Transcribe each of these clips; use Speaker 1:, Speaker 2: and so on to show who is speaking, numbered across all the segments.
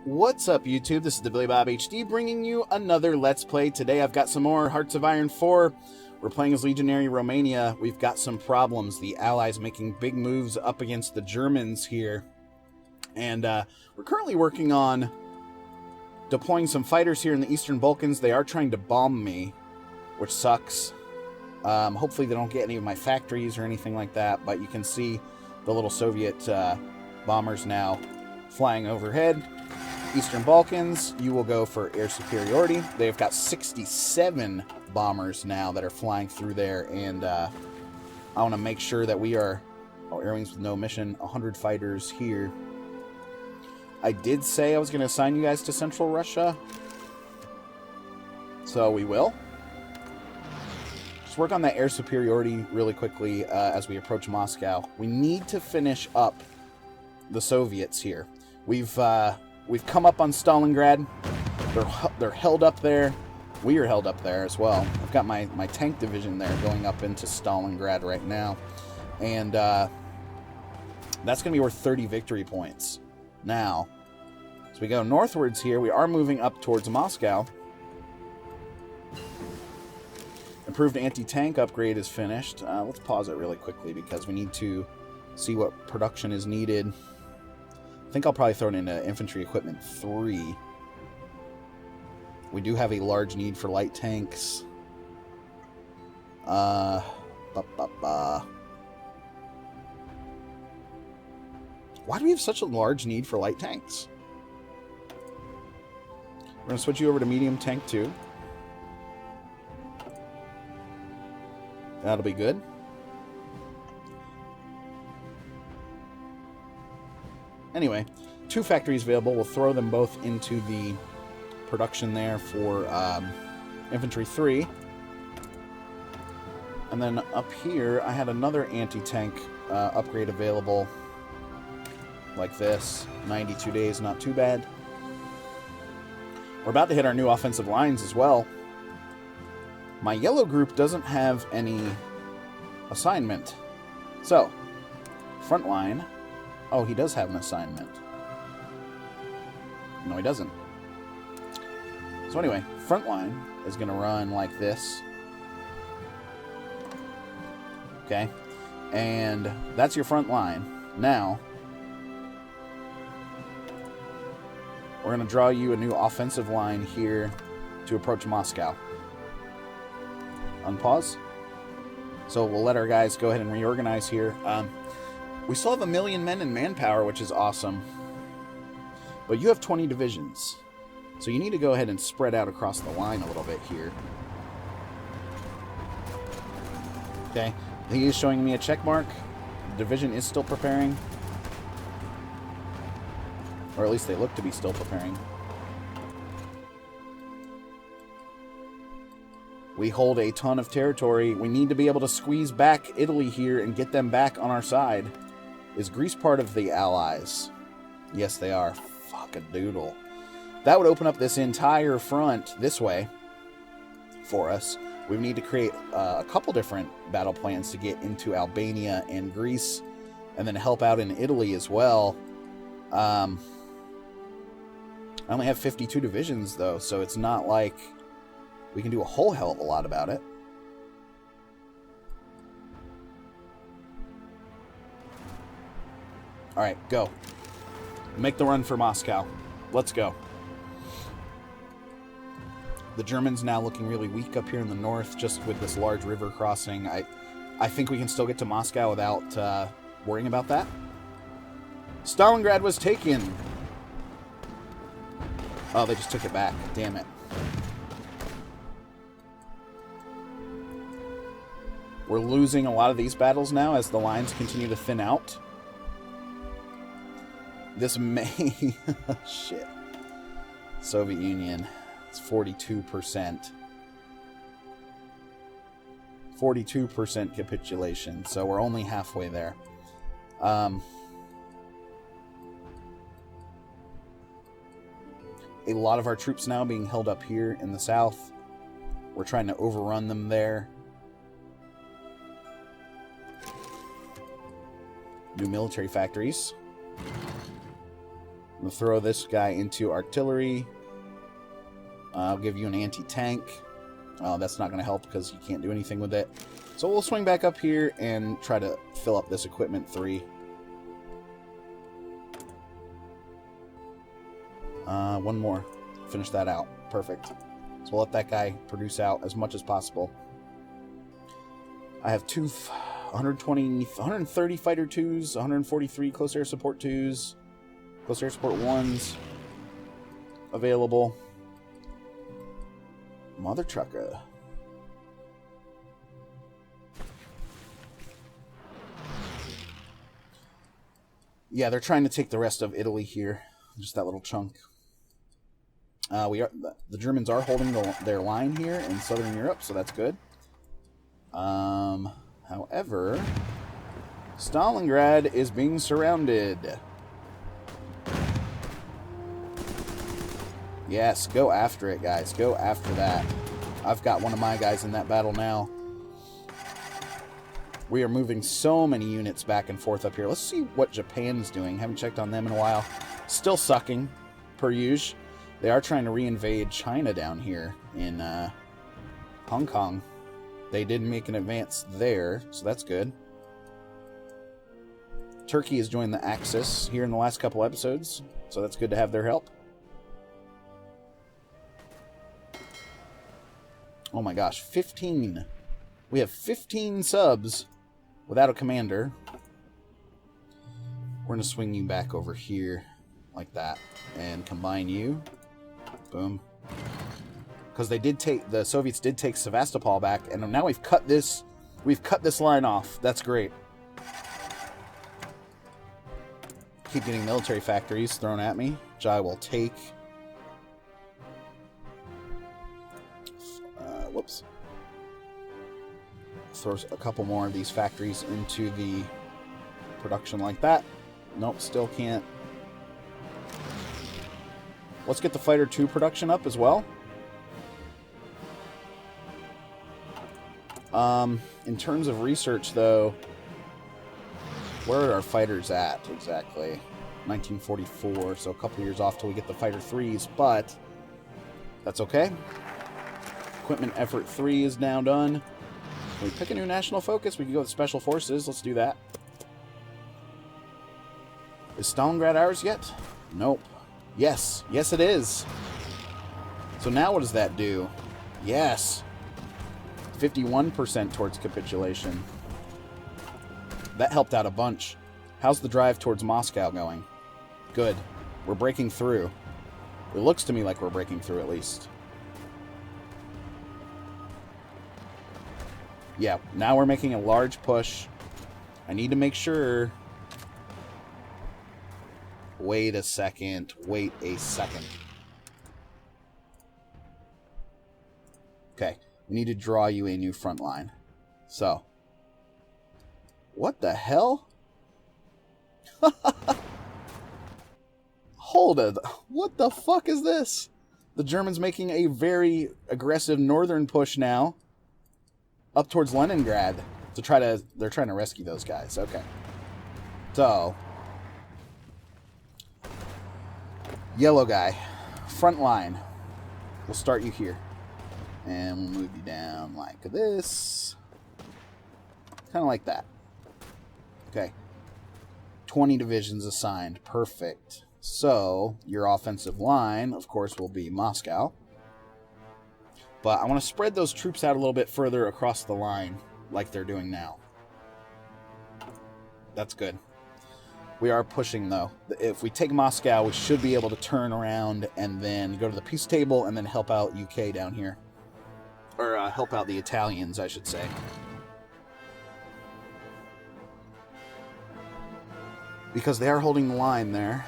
Speaker 1: What's up, YouTube? This is TheBillyBobHD bringing you another Let's Play. Today I've got some more Hearts of Iron 4. We're playing as Legionary Romania. We've got some problems. The Allies making big moves up against the Germans here. And we're currently working on deploying some fighters here in the Eastern Balkans. They are trying to bomb me, which sucks. Hopefully they don't get any of my factories or anything like that. But you can see the little Soviet bombers now flying overhead. Eastern Balkans, you will go for air superiority. They've got 67 bombers now that are flying through there, and I want to make sure that we are... Oh, air wings with no mission, 100 fighters here. I did say I was going to assign you guys to Central Russia, so we will. Just work on that air superiority really quickly as we approach Moscow. We need to finish up the Soviets here. We've come up on Stalingrad. They're held up there. We are held up there as well. I've got my tank division there going up into Stalingrad right now. And that's going to be worth 30 victory points. Now, as we go northwards here, we are moving up towards Moscow. Improved anti-tank upgrade is finished. Let's pause it really quickly because we need to see what production is needed. I think I'll probably throw it into Infantry Equipment 3. We do have a large need for light tanks. Why do we have such a large need for light tanks? We're going to switch you over to Medium Tank 2. That'll be good. Anyway, 2 factories available. We'll throw them both into the production there for Infantry 3. And then up here, I had another anti-tank upgrade available like this. 92 days, not too bad. We're about to hit our new offensive lines as well. My yellow group doesn't have any assignment. So, front line... Oh, he does have an assignment. No, he doesn't. So anyway, front line is going to run like this. Okay. And that's your front line. Now, we're going to draw you a new offensive line here to approach Moscow. Unpause. So we'll let our guys go ahead and reorganize here. We still have 1 million men in manpower, which is awesome. But you have 20 divisions. So you need to go ahead and spread out across the line a little bit here. Okay. He is showing me a check mark. The division is still preparing. Or at least they look to be still preparing. We hold a ton of territory. We need to be able to squeeze back Italy here and get them back on our side. Is Greece part of the Allies? Yes, they are. Fuck a doodle. That would open up this entire front this way for us. We need to create a couple different battle plans to get into Albania and Greece, and then help out in Italy as well. I only have 52 divisions, though, so it's not like we can do a whole hell of a lot about it. Alright, go. Make the run for Moscow. Let's go. The Germans now looking really weak up here in the north, just with this large river crossing. I think we can still get to Moscow without worrying about that. Stalingrad was taken. Oh, they just took it back. Damn it. We're losing a lot of these battles now as the lines continue to thin out. This may... Shit. Soviet Union. It's 42%. 42% capitulation. So we're only halfway there. A lot of our troops now being held up here in the south. We're trying to overrun them there. New military factories. going to throw this guy into artillery. I'll give you an anti-tank. That's not going to help because you can't do anything with it. So we'll swing back up here and try to fill up this equipment 3. One more. Finish that out. Perfect. So we'll let that guy produce out as much as possible. I have 130 fighter 2s, 143 close air support 2s, close air support 1s available. Mother trucker. Yeah, they're trying to take the rest of Italy here. Just that little chunk. The Germans are holding their line here in southern Europe, so that's good. However, Stalingrad is being surrounded. Yes, go after it, guys. Go after that. I've got one of my guys in that battle now. We are moving so many units back and forth up here. Let's see what Japan's doing. Haven't checked on them in a while. Still sucking, per usual. They are trying to reinvade China down here in Hong Kong. They did make an advance there, so that's good. Turkey has joined the Axis here in the last couple episodes, so that's good to have their help. Oh my gosh, 15. We have 15 subs without a commander. We're going to swing you back over here like that and combine you. Boom. Because the Soviets did take Sevastopol back, and now we've cut this line off. That's great. Keep getting military factories thrown at me, which I will take. Whoops. Throw a couple more of these factories into the production like that. Nope, still can't. Let's get the Fighter 2 production up as well. In terms of research, though, where are our fighters at exactly? 1944, so a couple years off till we get the Fighter 3s, but that's okay. Equipment Effort 3 is now done. Can we pick a new national focus? We can go with Special Forces. Let's do that. Is Stalingrad ours yet? Nope. Yes. Yes, it is. So now what does that do? Yes. 51% towards capitulation. That helped out a bunch. How's the drive towards Moscow going? Good. We're breaking through. It looks to me like we're breaking through at least. Yeah, now we're making a large push. I need to make sure... Wait a second. Wait a second. Okay. We need to draw you a new front line. So. What the hell? Hold it. What the fuck is this? The Germans making a very aggressive northern push now. Up towards Leningrad. They're trying to rescue those guys. Okay. So. Yellow guy. Front line. We'll start you here. And we'll move you down like this. Kind of like that. Okay. 20 divisions assigned. Perfect. So, your offensive line, of course, will be Moscow. But I want to spread those troops out a little bit further across the line, like they're doing now. That's good. We are pushing, though. If we take Moscow, we should be able to turn around and then go to the peace table and then help out UK down here. Or help out the Italians, I should say. Because they are holding the line there.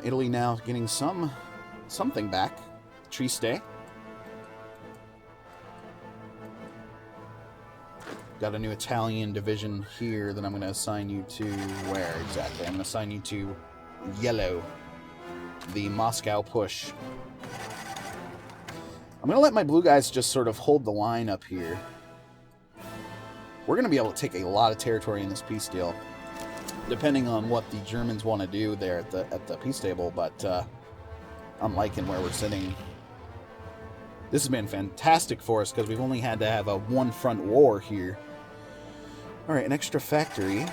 Speaker 1: Italy now getting something back. Trieste. Got a new Italian division here that I'm going to assign you to where exactly? I'm going to assign you to yellow. The Moscow push. I'm going to let my blue guys just sort of hold the line up here. We're going to be able to take a lot of territory in this peace deal. depending on what the Germans want to do there at the peace table, but I'm liking where we're sitting. This has been fantastic for us because we've only had to have a one-front war here. All right, an extra factory.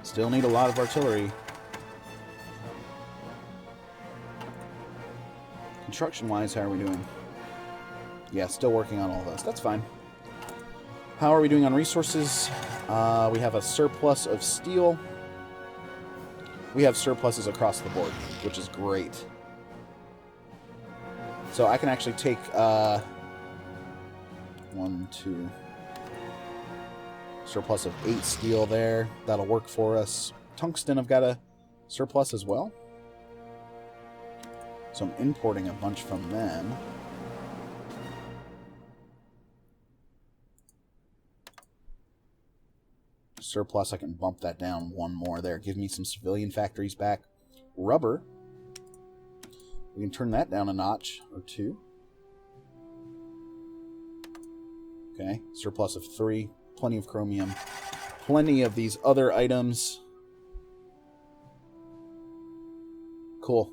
Speaker 1: Still need a lot of artillery. Construction-wise, how are we doing? Yeah, still working on all those. That's fine. How are we doing on resources? We have a surplus of steel. We have surpluses across the board, which is great. So I can actually take 1, 2... surplus of 8 steel there. That'll work for us. Tungsten, I've got a surplus as well. So I'm importing a bunch from them. Surplus, I can bump that down 1 more there. Give me some civilian factories back. Rubber. We can turn that down a notch or 2. Okay, surplus of 3. Plenty of chromium. Plenty of these other items. Cool.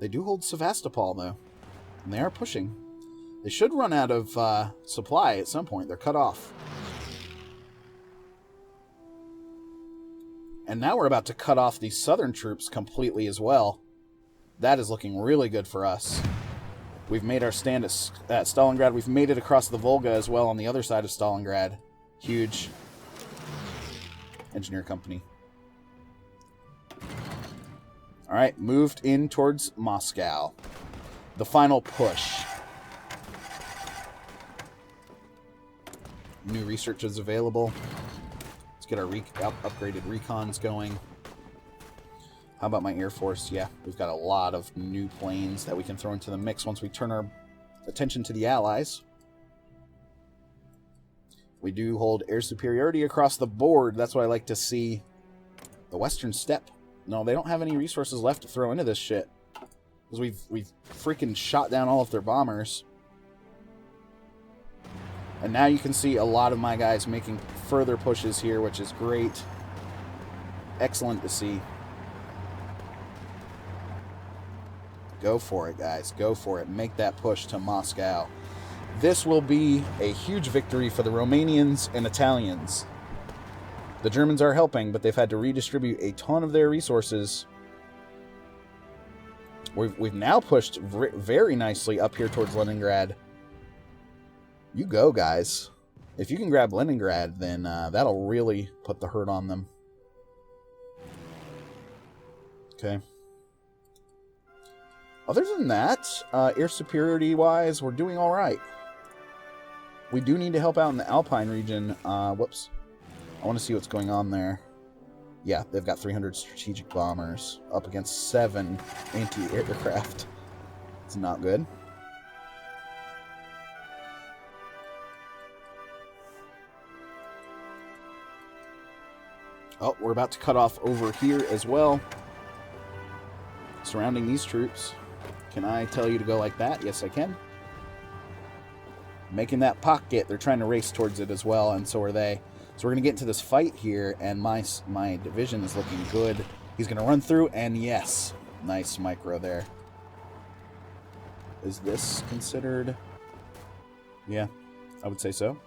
Speaker 1: They do hold Sevastopol, though. And they are pushing. They should run out of supply at some point. They're cut off. And now we're about to cut off these southern troops completely as well. That is looking really good for us. We've made our stand at Stalingrad. We've made it across the Volga as well on the other side of Stalingrad. Huge. Engineer company. Alright, moved in towards Moscow. The final push. New research is available. Let's get our upgraded recons going. How about my Air Force? Yeah, we've got a lot of new planes that we can throw into the mix once we turn our attention to the Allies. We do hold air superiority across the board. That's what I like to see. The Western Steppe. No, they don't have any resources left to throw into this shit. Because we've freaking shot down all of their bombers. And now you can see a lot of my guys making further pushes here, which is great. Excellent to see. Go for it, guys. Go for it. Make that push to Moscow. This will be a huge victory for the Romanians and Italians. The Germans are helping, but they've had to redistribute a ton of their resources. We've now pushed very nicely up here towards Leningrad. You go, guys. If you can grab Leningrad, then that'll really put the hurt on them. Okay. Other than that, air superiority-wise, we're doing all right. We do need to help out in the Alpine region. Whoops. I want to see what's going on there. Yeah, they've got 300 strategic bombers up against 7 anti-aircraft. It's not good. Oh, we're about to cut off over here as well. Surrounding these troops. Can I tell you to go like that? Yes, I can. Making that pocket. They're trying to race towards it as well, and so are they. So we're going to get into this fight here, and my division is looking good. He's going to run through, and yes. Nice micro there. Is this considered? Yeah, I would say so.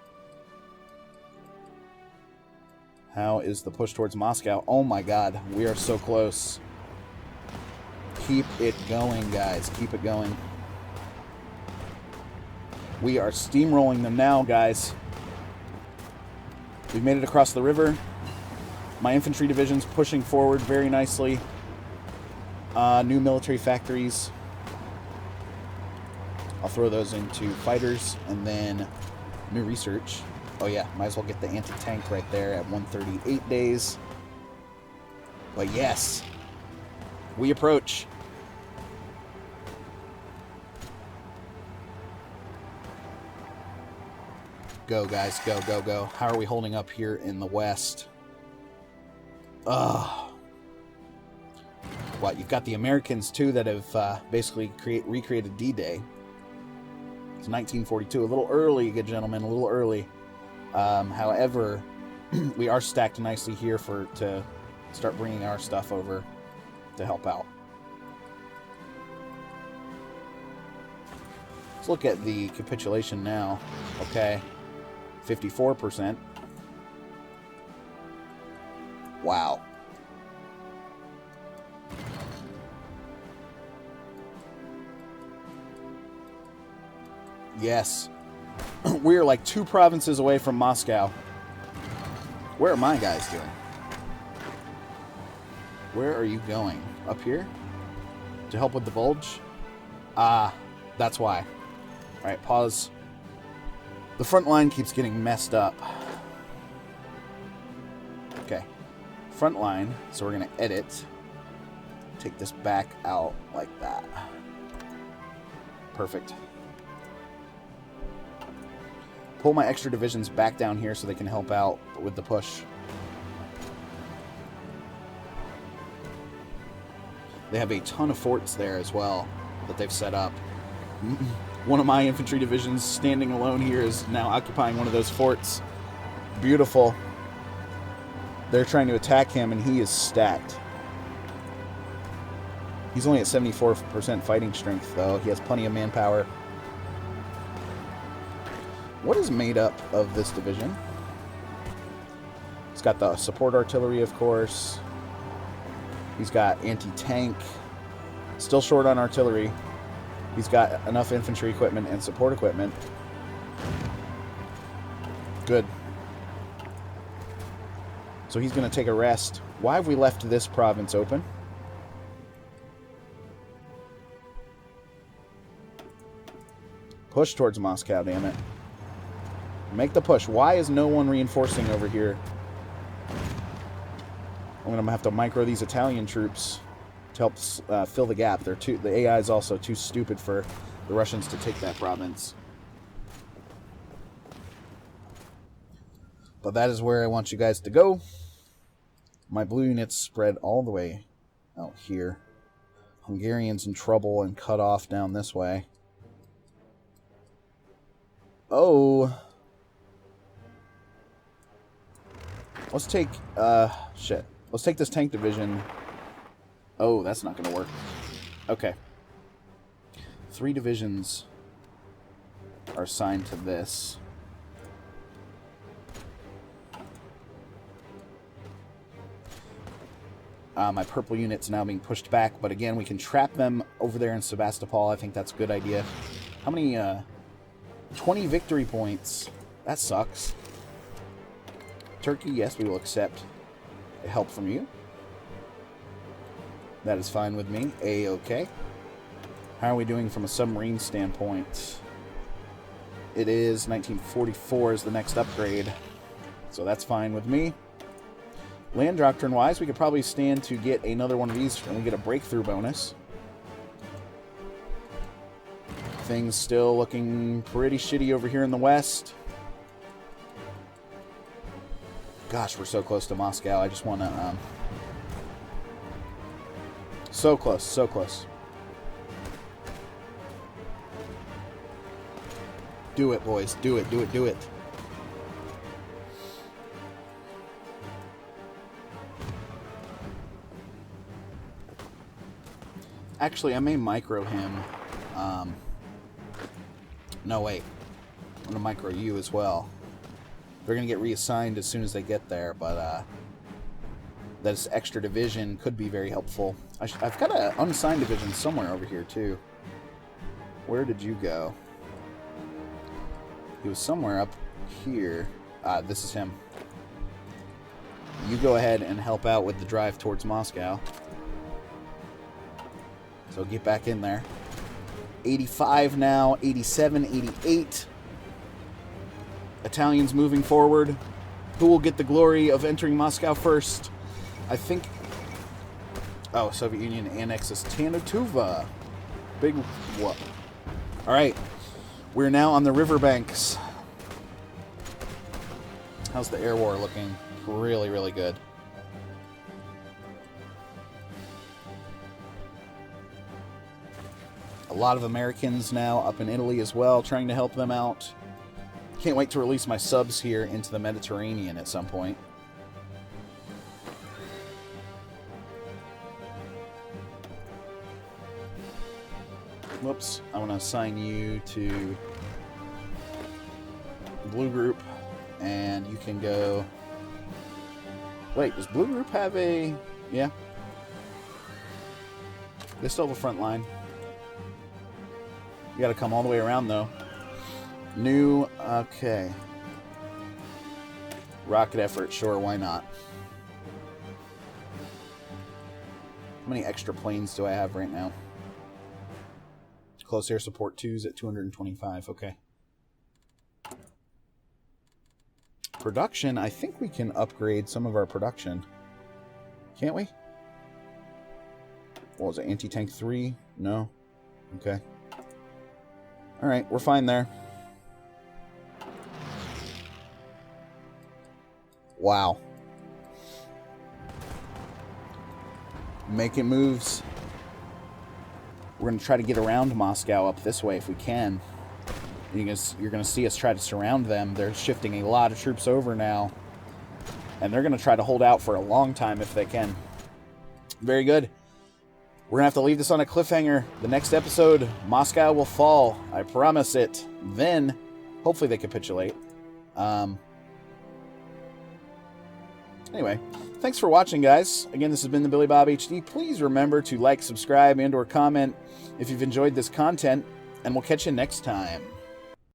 Speaker 1: How is the push towards Moscow? Oh my god, we are so close. Keep it going, guys. Keep it going. We are steamrolling them now, guys. We've made it across the river. My infantry division's pushing forward very nicely. New military factories. I'll throw those into fighters, and then new research. Oh yeah, might as well get the anti-tank right there at 138 days. But yes, we approach. Go, guys, go, go, go. How are we holding up here in the west? Ugh. What, you've got the Americans, too, that have basically recreated D-Day. It's 1942. A little early, good gentlemen, a little early. However, we are stacked nicely here to start bringing our stuff over to help out. Let's look at the capitulation now. Okay. 54%. Wow. Yes. We're like 2 provinces away from Moscow. Where are my guys doing? Where are you going? Up here? To help with the bulge? Ah, that's why. Alright, pause. The front line keeps getting messed up. Okay. Front line. So we're going to edit. Take this back out like that. Perfect. Pull my extra divisions back down here so they can help out with the push. They have a ton of forts there as well that they've set up. One of my infantry divisions standing alone here is now occupying one of those forts. Beautiful. They're trying to attack him and he is stacked. He's only at 74% fighting strength though. He has plenty of manpower. What is made up of this division? He's got the support artillery, of course. He's got anti-tank. Still short on artillery. He's got enough infantry equipment and support equipment. Good. So he's going to take a rest. Why have we left this province open? Push towards Moscow, damn it. Make the push. Why is no one reinforcing over here? I'm going to have to micro these Italian troops to help fill the gap. The AI is also too stupid for the Russians to take that province. But that is where I want you guys to go. My blue units spread all the way out here. Hungarians in trouble and cut off down this way. Oh. Let's take, shit. Let's take this tank division. Oh, that's not going to work. Okay. 3 divisions are assigned to this. My purple unit's now being pushed back, but again, we can trap them over there in Sebastopol. I think that's a good idea. How many, 20 victory points. That sucks. Turkey, yes, we will accept help from you. That is fine with me. A-okay. How are we doing from a submarine standpoint? It is 1944 is the next upgrade. So that's fine with me. Land doctrine-wise, we could probably stand to get another one of these and we get a breakthrough bonus. Things still looking pretty shitty over here in the west. Gosh, we're so close to Moscow. I just want to... So close, so close. Do it, boys. Do it, do it, do it. Actually, I may micro him. No, wait. I'm going to micro you as well. They're going to get reassigned as soon as they get there, but this extra division could be very helpful. I've got an unassigned division somewhere over here, too. Where did you go? He was somewhere up here. This is him. You go ahead and help out with the drive towards Moscow. So get back in there. 85 now, 87, 88. Italians moving forward. Who will get the glory of entering Moscow first? I think... Oh, Soviet Union annexes Tanutuva. Big what? Alright. We're now on the riverbanks. How's the air war looking? Really, really good. A lot of Americans now up in Italy as well, trying to help them out. Can't wait to release my subs here into the Mediterranean at some point. Whoops, I want to assign you to Blue Group, and you can go... Wait, does Blue Group have a... Yeah. They still have a front line. You gotta come all the way around, though. New... Okay. Rocket effort, sure, why not? How many extra planes do I have right now? Close air support 2's at 225, okay. Production, I think we can upgrade some of our production. Can't we? What was it, anti-tank 3? No? Okay. Alright, we're fine there. Wow. Making moves. We're going to try to get around Moscow up this way if we can. You're going to see us try to surround them. They're shifting a lot of troops over now. And they're going to try to hold out for a long time if they can. Very good. We're going to have to leave this on a cliffhanger. The next episode, Moscow will fall. I promise it. Then, hopefully they capitulate. Anyway, thanks for watching, guys. Again, this has been TheBillyBobHD. Please remember to like, subscribe, and/or comment if you've enjoyed this content. And we'll catch you next time.